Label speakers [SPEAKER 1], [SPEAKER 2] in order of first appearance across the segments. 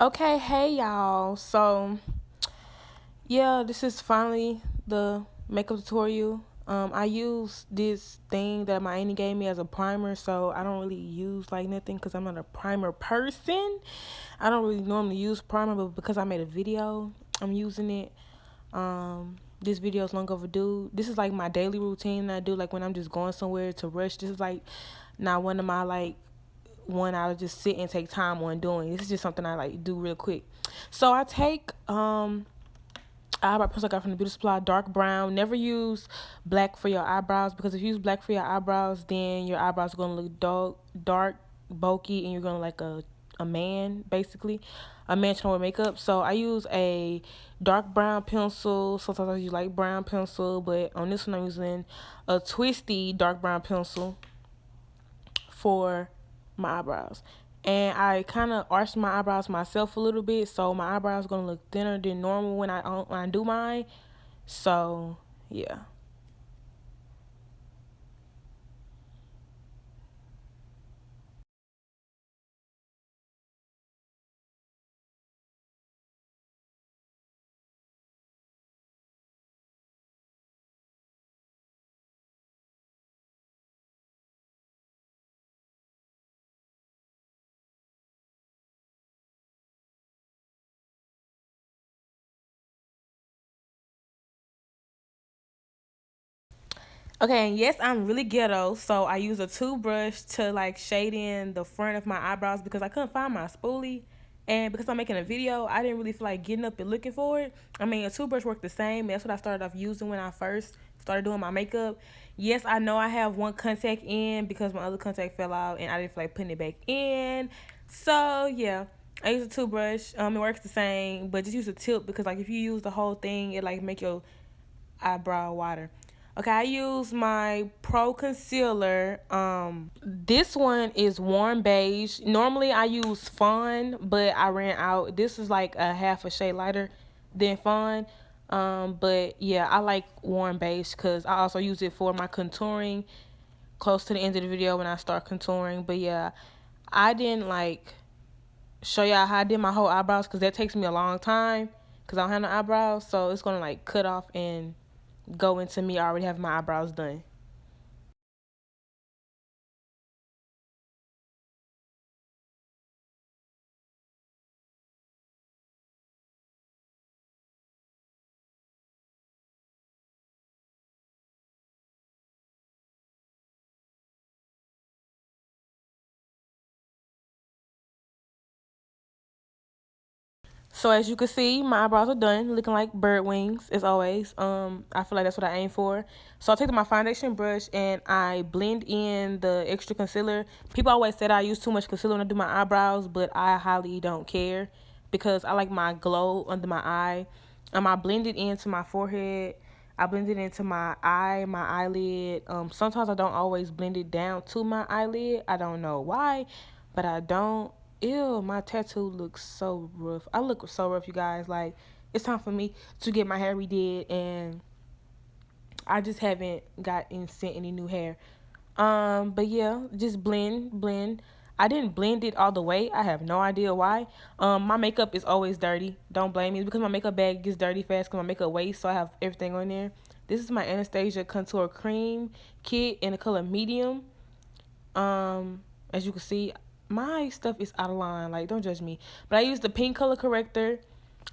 [SPEAKER 1] Okay, hey y'all. So, yeah, this is finally the makeup tutorial. I use this thing that my auntie gave me as a primer, so I don't really use like nothing because I'm not a primer person. I don't really normally use primer, but because I made a video, I'm using it. This video is long overdue. This is like my daily routine that I do, like when I'm just going somewhere to rush. This is like not one of my like one I'll just sit and take time on doing. This is just something I like do real quick. So I take eyebrow pencil I got from the beauty supply, dark brown. Never use black for your eyebrows because if you use black for your eyebrows, then your eyebrows are gonna look dark, bulky, and you're gonna like a man basically, a man trying to wear makeup. So I use a dark brown pencil. Sometimes I use light brown pencil, but on this one I'm using a twisty dark brown pencil for my eyebrows. And I kind of arched my eyebrows myself a little bit, so my eyebrows gonna look thinner than normal when I do mine. So yeah. Okay, and yes, I'm really ghetto, so I use a toothbrush to like shade in the front of my eyebrows because I couldn't find my spoolie. And because I'm making a video, I didn't really feel like getting up and looking for it. I mean, a toothbrush worked the same. That's what I started off using when I first started doing my makeup. Yes, I know I have one contact in because my other contact fell out and I didn't feel like putting it back in. So, yeah. I use a toothbrush. It works the same, but just use a tip because like if you use the whole thing, it like make your eyebrow wider. Okay, I use my Pro Concealer. This one is warm beige. Normally I use Fawn, but I ran out. This is like a half a shade lighter than Fawn. But yeah, I like warm beige because I also use it for my contouring close to the end of the video when I start contouring. But yeah, I didn't like show y'all how I did my whole eyebrows because that takes me a long time because I don't have no eyebrows. So it's gonna like cut off and go into me already having my eyebrows done. So as you can see, my eyebrows are done, looking like bird wings as always. I feel like that's what I aim for. So I take my foundation brush and I blend in the extra concealer. People always said I use too much concealer when I do my eyebrows, but I highly don't care because I like my glow under my eye. I blend it into my forehead. I blend it into my eye, my eyelid. Sometimes I don't always blend it down to my eyelid. I don't know why, but I don't. Ew, my tattoo looks so rough. I look so rough, you guys. Like, it's time for me to get my hair redid, and I just haven't gotten sent any new hair. But yeah, just blend. I didn't blend it all the way. I have no idea why. My makeup is always dirty. Don't blame me. It's because my makeup bag gets dirty fast because my makeup waste, so I have everything on there. This is my Anastasia Contour Cream Kit in the color medium. As you can see, my stuff is out of line. Like, don't judge me. But I use the pink color corrector.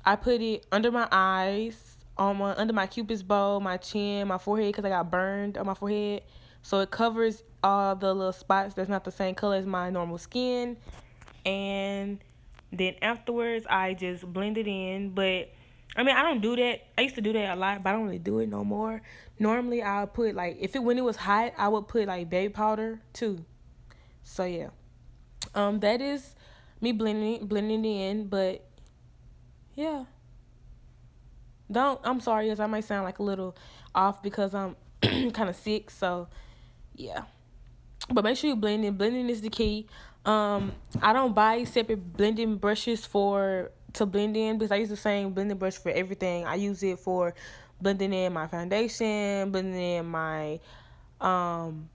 [SPEAKER 1] I put it under my eyes, under my cupid's bow, my chin, my forehead, because I got burned on my forehead. So it covers all the little spots that's not the same color as my normal skin. And then afterwards, I just blend it in. But I mean, I don't do that. I used to do that a lot, but I don't really do it no more. Normally, I'll put like when it was hot, I would put like baby powder too. So yeah, that is me blending it in. But yeah, don't. I'm sorry, as I might sound like a little off because I'm kind of sick. So yeah, but make sure you blend in. Blending is the key. I don't buy separate blending brushes for to blend in because I use the same blending brush for everything. I use it for blending in my foundation, blending in my um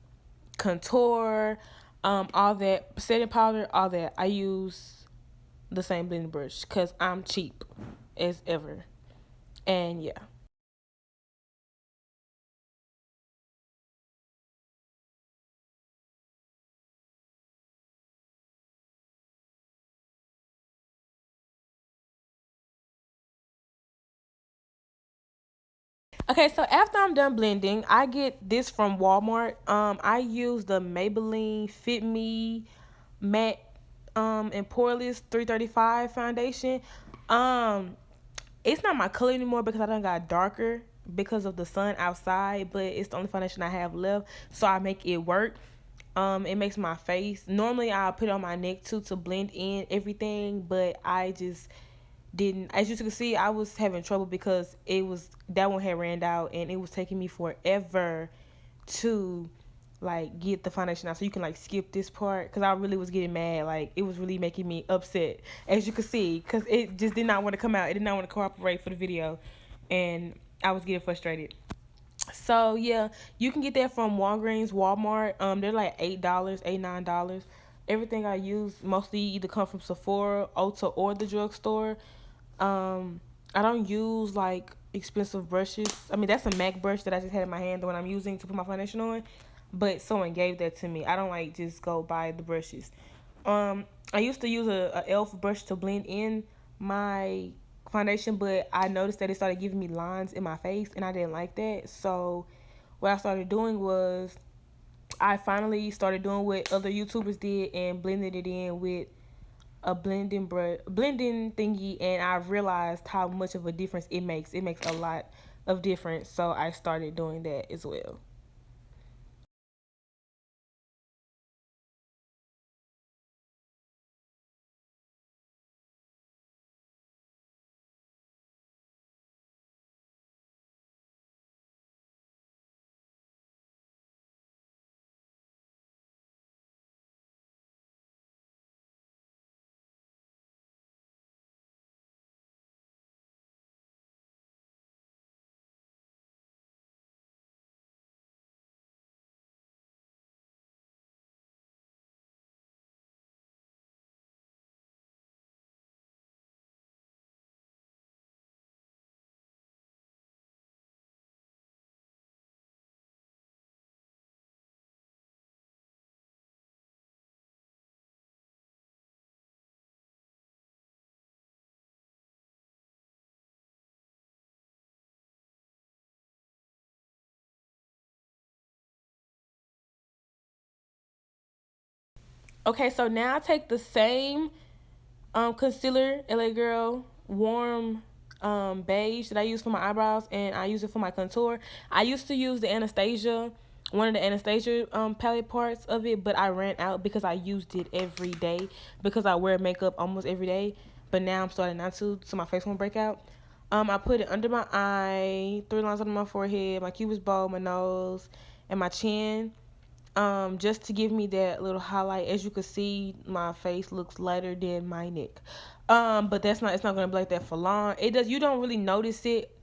[SPEAKER 1] contour, all that setting powder, all that. I use the same blending brush because I'm cheap as ever. And yeah. Okay, so after I'm done blending, I get this from Walmart. I use the Maybelline Fit Me Matte and Poreless 335 foundation. Um, it's not my color anymore because I done got darker because of the sun outside, but it's the only foundation I have left, so I make it work. It makes my face. Normally, I'll put it on my neck too to blend in everything, but I just didn't. As you can see, I was having trouble because it was that one had ran out and it was taking me forever to like get the foundation out, so you can like skip this part because I really was getting mad. Like it was really making me upset, as you can see, because it just did not want to come out. It did not want to cooperate for the video, and I was getting frustrated. So yeah, you can get that from Walgreens, Walmart. They're like $8, $9. Everything I use mostly either come from Sephora, Ulta, or the drugstore. I don't use like expensive brushes. I mean, that's a MAC brush that I just had in my hand, the one I'm using to put my foundation on. But someone gave that to me. I don't like just go buy the brushes. I used to use a elf brush to blend in my foundation, but I noticed that it started giving me lines in my face, and I didn't like that. So what I started doing was I finally started doing what other YouTubers did and blended it in with a blending thingy, and I realized how much of a difference it makes. It makes a lot of difference, so I started doing that as well. Okay, so now I take the same concealer, LA Girl warm beige that I use for my eyebrows, and I use it for my contour. I used to use the Anastasia, one of the Anastasia palette parts of it, but I ran out because I used it every day because I wear makeup almost every day. But now I'm starting not to, so my face won't break out. I put it under my eye, three lines under my forehead, my cupid's bow, my nose, and my chin, just to give me that little highlight. As you can see, my face looks lighter than my neck. But that's not, it's not gonna be like that for long. It does, you don't really notice it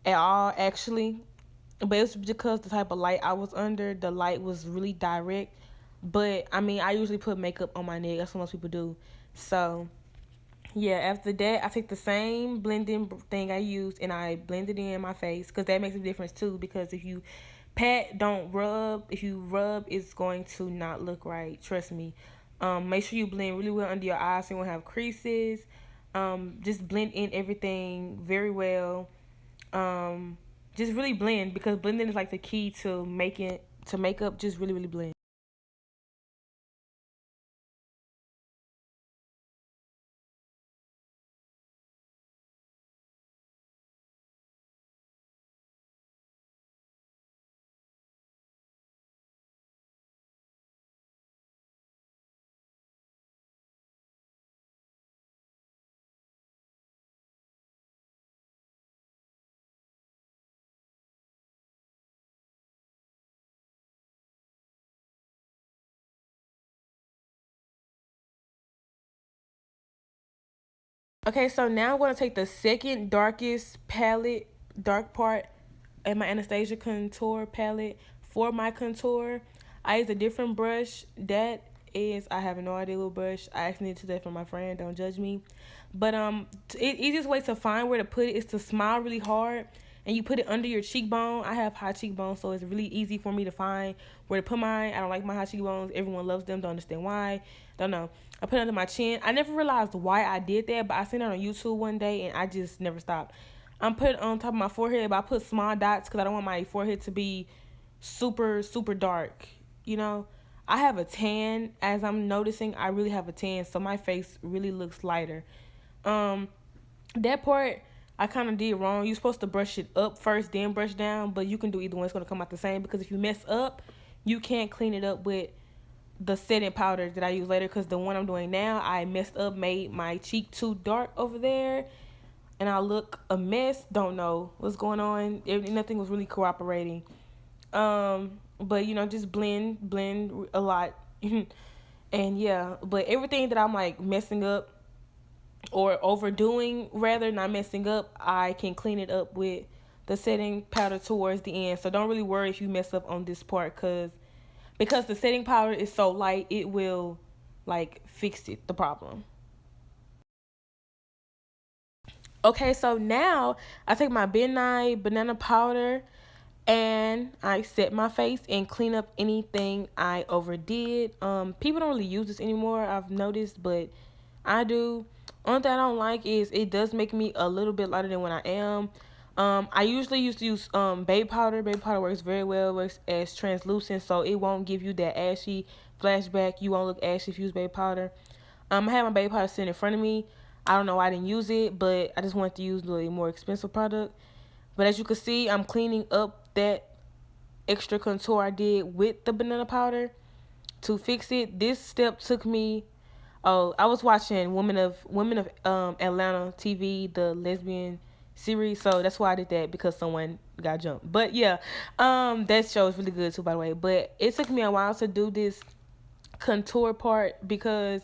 [SPEAKER 1] at all actually, but it's because the type of light I was under, the light was really direct. But I mean, I usually put makeup on my neck. That's what most people do. So yeah, after that, I take the same blending thing I used and I blend it in my face because that makes a difference too. Because if you pat, don't rub. If you rub, it's going to not look right. Trust me. Make sure you blend really well under your eyes so you won't have creases. Just blend in everything very well. Um, just really blend because blending is like the key to making to makeup. Just really, really blend. Okay, so now I'm going to take the second darkest palette, dark part in my Anastasia contour palette for my contour. I use a different brush that is. I have no idea what brush. I actually took that from my friend. Don't judge me. But easiest way to find where to put it is to smile really hard, and you put it under your cheekbone. I have high cheekbones, so it's really easy for me to find where to put mine. I don't like my high cheekbones. Everyone loves them. Don't understand why. Don't know. I put it under my chin. I never realized why I did that, but I seen it on YouTube one day, and I just never stopped. I'm putting on top of my forehead, but I put small dots because I don't want my forehead to be super, super dark. You know, I have a tan, as I'm noticing. I really have a tan, so my face really looks lighter. Um, that part I kind of did wrong. You're supposed to brush it up first, then brush down, but you can do either one. It's gonna come out the same because if you mess up, you can't clean it up with the setting powder that I use later. Because the one I'm doing now, I messed up, made my cheek too dark over there, and I look a mess. Don't know what's going on. Nothing was really cooperating. But just blend a lot, and yeah. But everything that I'm like messing up or overdoing, rather not messing up, I can clean it up with the setting powder towards the end. So don't really worry if you mess up on this part, because the setting powder is so light, it will like fix the problem. Okay, so now I take my midnight banana powder and I set my face and clean up anything I overdid. People don't really use this anymore, I've noticed, but I do. Only thing I don't like is it does make me a little bit lighter than when I am. I usually used to use baby powder. Baby powder works very well. Works as translucent, so it won't give you that ashy flashback. You won't look ashy if you use baby powder. I have my baby powder sitting in front of me. I don't know why I didn't use it, but I just wanted to use the more expensive product. But as you can see, I'm cleaning up that extra contour I did with the banana powder to fix it. This step took me. Oh, I was watching Women of Atlanta TV, the lesbian series, so that's why I did that, because someone got jumped. But yeah, that show is really good too, by the way. But it took me a while to do this contour part because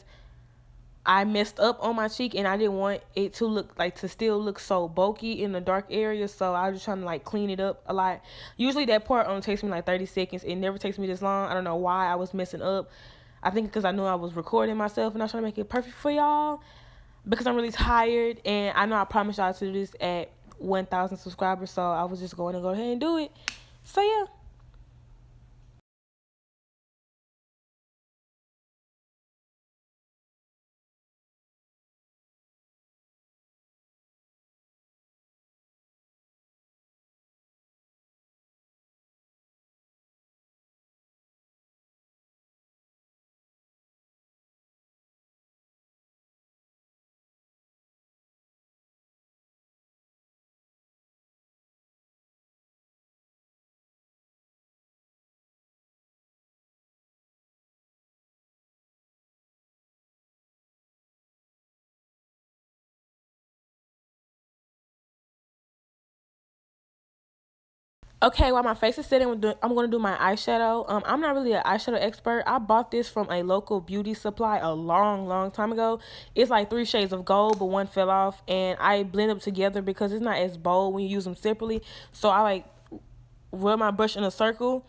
[SPEAKER 1] I messed up on my cheek and I didn't want it to look like, to still look so bulky in the dark area. So I was just trying to like clean it up a lot. Usually that part only takes me like 30 seconds. It never takes me this long. I don't know why I was messing up. I think because I knew I was recording myself and I was trying to make it perfect for y'all, because I'm really tired and I know I promised y'all to do this at 1,000 subscribers. So I was just going to go ahead and do it. So yeah. Okay, while my face is sitting, I'm going to do my eyeshadow. I'm not really an eyeshadow expert. I bought this from a local beauty supply a long, long time ago. It's like 3 shades of gold, but one fell off. And I blend them together because it's not as bold when you use them separately. So I like rub my brush in a circle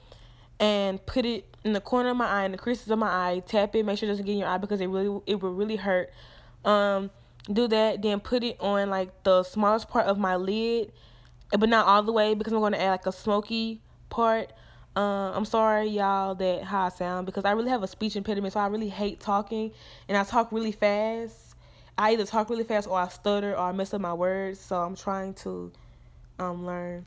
[SPEAKER 1] and put it in the corner of my eye, in the creases of my eye. Tap it, make sure it doesn't get in your eye because it will really hurt. Um, do that, then put it on like the smallest part of my lid, but not all the way because I'm going to add like a smoky part. I'm sorry, y'all, that how I sound, because I really have a speech impediment, so I really hate talking, and I talk really fast. I either talk really fast or I stutter or I mess up my words, so I'm trying to learn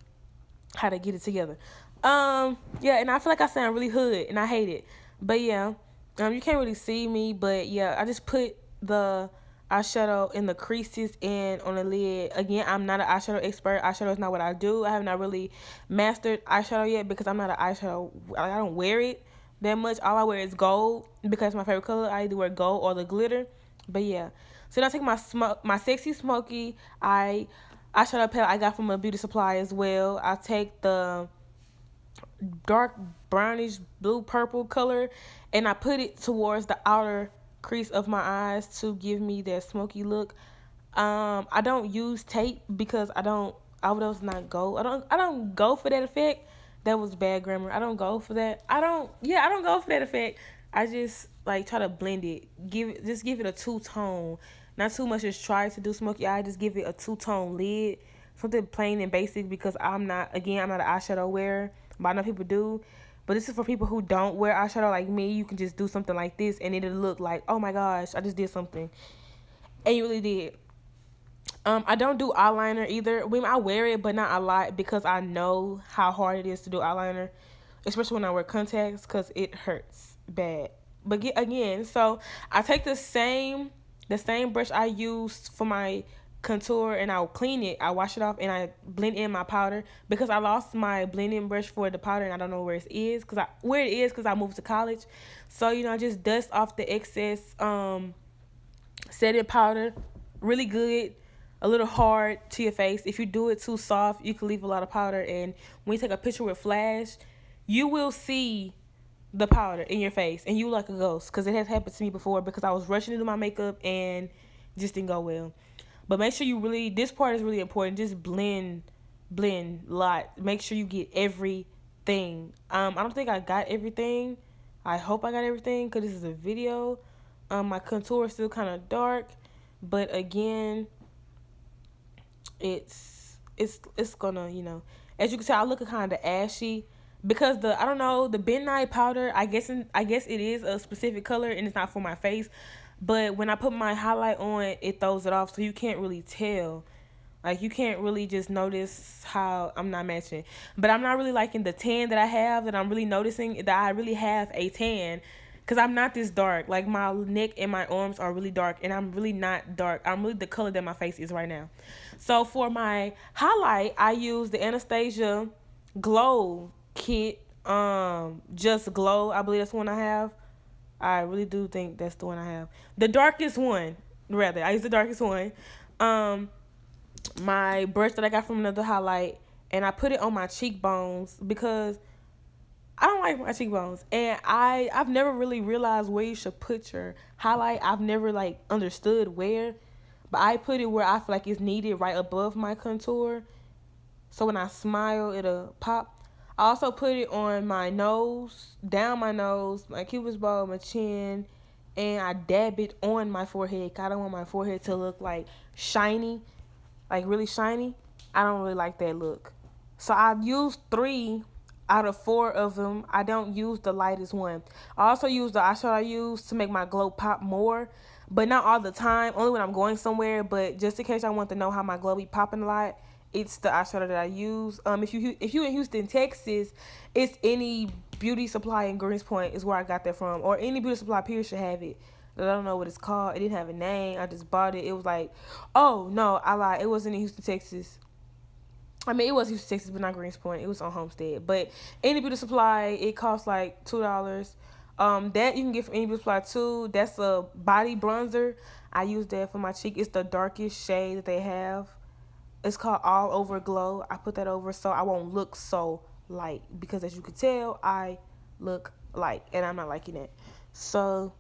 [SPEAKER 1] how to get it together. Yeah, and I feel like I sound really hood, and I hate it. But yeah, you can't really see me, but yeah, I just put the eyeshadow in the creases and on the lid. Again, I'm not an eyeshadow expert. Eyeshadow is not what I do. I have not really mastered eyeshadow yet because I'm not an eyeshadow. I don't wear it that much. All I wear is gold because it's my favorite color. I either wear gold or the glitter. But yeah, so then I take my sexy smoky eyeshadow palette I got from a beauty supply as well. I take the dark brownish blue purple color and I put it towards the outer crease of my eyes to give me that smoky look. I don't use tape because I would else not go. I don't go for that effect. That was bad grammar. I don't go for that. I don't go for that effect. I just like try to blend it. Just give it a two-tone. Not too much is try to do smoky eye. Just give it a two-tone lid. Something plain and basic, because I'm not an eyeshadow wearer, but I know people do. But this is for people who don't wear eyeshadow like me. You can just do something like this and it'll look like, oh my gosh, I just did something. And you really did. I don't do eyeliner either. I mean, I wear it, but not a lot, because I know how hard it is to do eyeliner, especially when I wear contacts, because it hurts bad. But again, so I take the same brush I used for my contour, and I'll clean it. I wash it off and I blend in my powder, because I lost my blending brush for the powder and I don't know where it is, because I moved to college. So I just dust off the excess setting powder really good, a little hard to your face. If you do it too soft, you can leave a lot of powder, and when you take a picture with flash, you will see the powder in your face and you like a ghost, because it has happened to me before, because I was rushing to do my makeup and just didn't go well. But make sure this part is really important. Just blend a lot. Make sure you get everything. I don't think I got everything. I hope I got everything, because this is a video. My contour is still kind of dark, but again, it's gonna, as you can tell, I look kind of ashy, because the midnight powder, I guess it is a specific color and it's not for my face, but when I put my highlight on, it throws it off, so you can't really tell. Like, you can't really just notice how I'm not matching. But I'm not really liking the tan that I have, that I'm really noticing that I really have a tan, because I'm not this dark. Like, my neck and my arms are really dark, and I'm really not dark. I'm really the color that my face is right now. So for my highlight, I use the Anastasia Glow Kit. Just Glow, I believe that's the one I have. I really do think that's the one I have. The darkest one, rather. I use the darkest one. My brush that I got from another highlight, and I put it on my cheekbones, because I don't like my cheekbones, and I've never really realized where you should put your highlight. I've never understood where, but I put it where I feel like it's needed, right above my contour, so when I smile, it'll pop. I also put it on my nose, down my nose, my cupid's bow, my chin, and I dab it on my forehead, because I don't want my forehead to look shiny, really shiny. I don't really like that look. So I used 3 out of 4 of them. I don't use the lightest one. I also use the eyeshadow I use to make my glow pop more, but not all the time, only when I'm going somewhere. But just in case I want to know how my glow be popping a lot, it's the eyeshadow that I use. If you in Houston, Texas, it's any beauty supply in Greenspoint is where I got that from, or any beauty supply period should have it. I don't know what it's called. It didn't have a name. I just bought it. It was oh no, I lied. It wasn't in Houston, Texas. I mean, it was Houston, Texas, but not Greenspoint. It was on Homestead. But any beauty supply, it costs $2. That you can get from any beauty supply too. That's a body bronzer. I use that for my cheek. It's the darkest shade that they have. It's called All Over Glow. I put that over so I won't look so light, because as you can tell, I look light, and I'm not liking it. So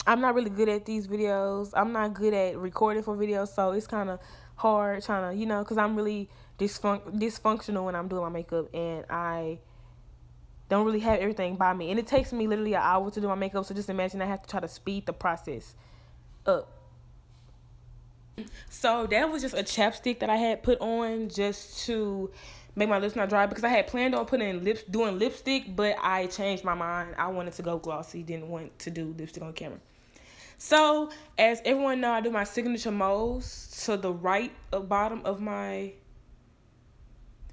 [SPEAKER 1] I'm not really good at these videos. I'm not good at recording for videos, so it's kind of hard trying to, because I'm really dysfunctional when I'm doing my makeup, and I don't really have everything by me. And it takes me literally an hour to do my makeup, so just imagine I have to try to speed the process up. So that was just a chapstick that I had put on just to make my lips not dry, because I had planned on doing lipstick, but I changed my mind. I wanted to go glossy, didn't want to do lipstick on camera. So, as everyone know, I do my signature molds to the right bottom of my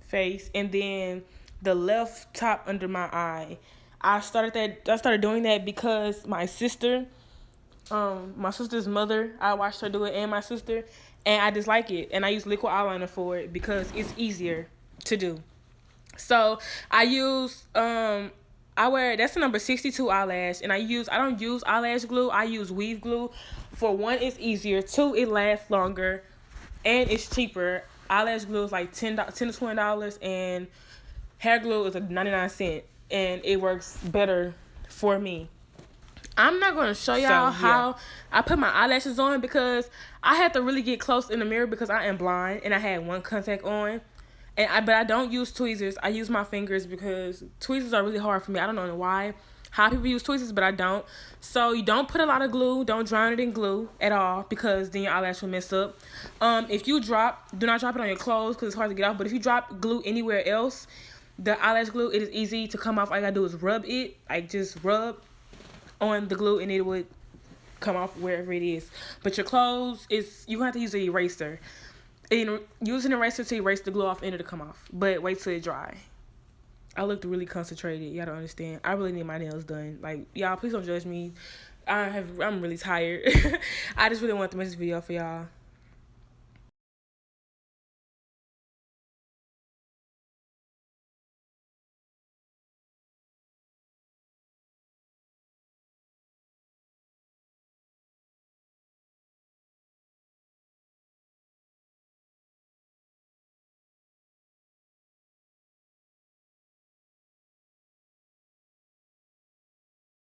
[SPEAKER 1] face, and then the left top under my eye. I started doing that because my sister's mother, I watched her do it, and my sister, and I just like it. And I use liquid eyeliner for it because it's easier to do. So I use that's the number 62 eyelash, and I don't use eyelash glue. I use weave glue. For one, it's easier. 2, it lasts longer, and it's cheaper. Eyelash glue is $10 to $20, and hair glue is 99¢, and it works better for me. I'm not going to show y'all how I put my eyelashes on, because I had to really get close in the mirror because I am blind, and I had one contact on. But I don't use tweezers. I use my fingers because tweezers are really hard for me. I don't know why. How people use tweezers, but I don't. So you don't put a lot of glue. Don't drown it in glue at all, because then your eyelash will mess up. If you do not drop it on your clothes because it's hard to get off. But if you drop glue anywhere else, the eyelash glue, it is easy to come off. All you gotta do is rub it, like just rub on the glue, and it would come off wherever it is. But your clothes, you have to use an eraser. And use an eraser to erase the glue off and it'll come off. But wait till it dry. I looked really concentrated. Y'all don't understand. I really need my nails done. Like, y'all, please don't judge me. I'm really tired. I just really wanted to make this video for y'all.